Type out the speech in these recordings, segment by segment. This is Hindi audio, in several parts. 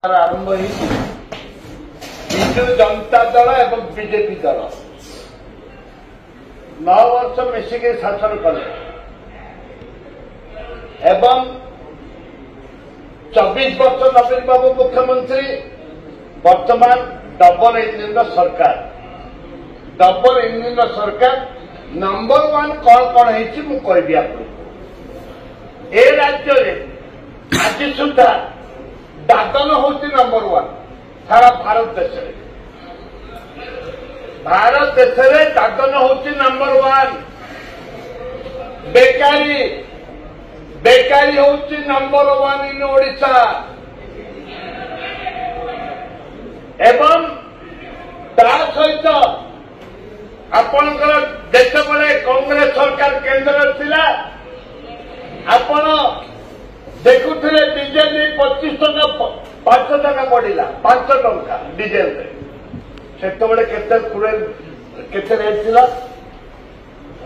आरंभ विजु जनता दल एवं बीजेपी दल 9 वर्ष मिसिक शासन कले एवं 24 वर्ष नवीन बाबू मुख्यमंत्री वर्तमान डबल इंजिन सरकार नंबर 1 कौन है मु कहि आपको ए राज्य में आज सुधा दादन हूँ नंबर 1 सारा भारत देश में दादन हूँ नंबर 1 बेकारी हूँ नंबर 1 इन ओडिशा एवं ता सहित आपणकर देश बेले कांग्रेस सरकार केंद्र थिला आपण देखुले डीजेल 25 टका 5 टका बढ़ला 5 टका डीजेल से केते रेट थिला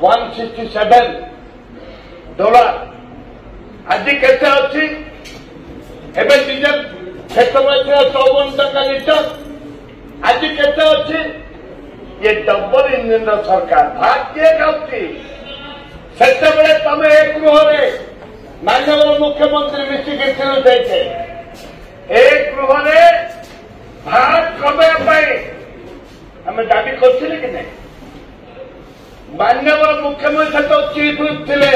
$167 आज केते अछि एबे डीजेल सेतबे 54 टका लीटर आज केते अछि ये डबल इंजिन सरकार भाग्य गाउची सेतबे तमे एक गृह माननीय मुख्यमंत्री मिसिके एक गृह भात कमाई आम दाबी कर माननीय मुख्यमंत्री तो चीफ व्हिप थे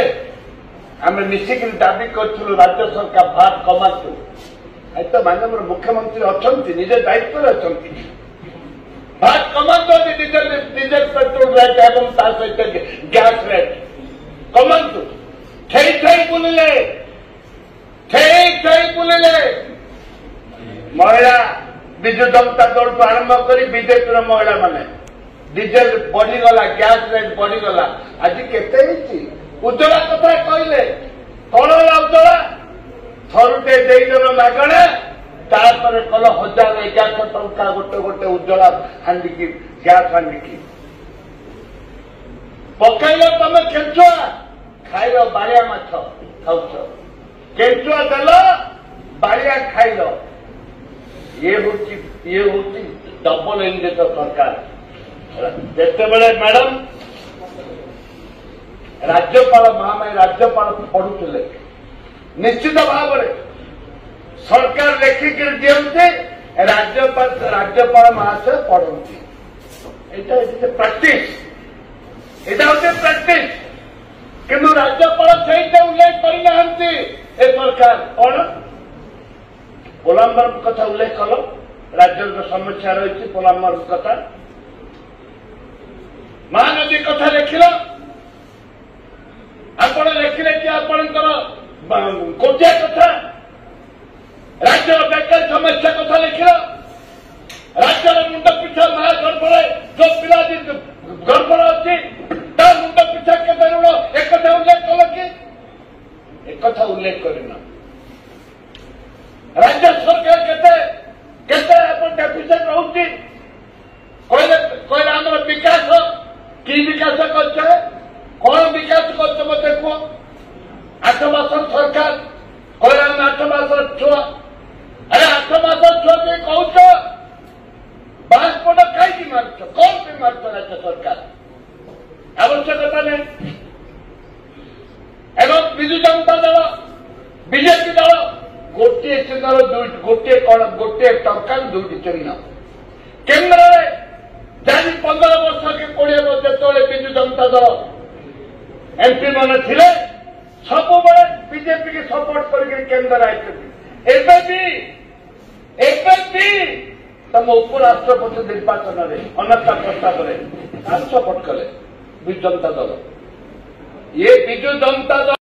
आम मिसिक दाबी करूँ राज्य सरकार भात कमातु तो माननीय मुख्यमंत्री अच्छा निज दायित्व अच्छा भात कमातु डीजेल पेट्रोल रेट एवं सहित गैस रेट कमातु बुलिले महिला विजु जनता दल तो आरंभ कर बीजेपी महिला माने डीजेल बढ़ीगला गैस रेट बढ़ीगला आज केते उज्ज्वला कथा कहले कौन उज्ज्वला थरुटे देन मागणे तापर कल 1100 टंका गोटे गोटे उज्ज्वला हांडिकी गैस हांडिकी पकड़ तमें खेचुआ खाइल बाड़िया माछ खाऊच केंचुआ देल बाड़िया खाइल ये हूँ डबल इंजिन सरकार जितेबले मैडम राज्यपाल महामारी राज्यपाल पढ़ुले निश्चित भाव में सरकार लेखिक दिखते राज्यपाल महाशय पढ़ती प्रैक्टिस यहाँ हूँ प्रैक्टिस किंतु राज्यपाल सहित उल्लेख करना सरकार कौन पोलाम्बर कथा उल्लेख कल राज्य समस्या रही पोलाम्बर कथा महानदी कथा लिखिल आप लिखिले कि आपणकर कोटिया कथा राज्य बेकारी समस्या कथा लिखिल राज्य मुंड पिछा महा गर्भर जो पिला गर्भर अच्छी मुंड पिछा के ऋण एक उल्लेख कल कि एक उल्लेख करना राज्य सरकार डेफिसिट रोचे कहले आम विकास कि विकास कर कौन विकास कर मत कह 8 मास सरकार कहले आम 8 मास छुआ अरे 8 मास छुआ तुम कौच बांसपट कहीं मार्च कौन भी मार्च राज्य सरकार आवश्यकता नहीं एवं विजु जनता दल बीजेपी दल गोटे चिन्ह गोटे टंका 2टी चिन्ह केन्द्र में जानी 15 वर्ष कि 20 वर्ष जो विजु जनता दल एमपी मान थे सब बीजेपी की सपोर्ट कर केन्द्र आए तुम उपराष्ट्रपति निर्वाचन में अनास्था प्रस्ताव में सपोर्ट कले विजु जनता दल ये विजु जनता दल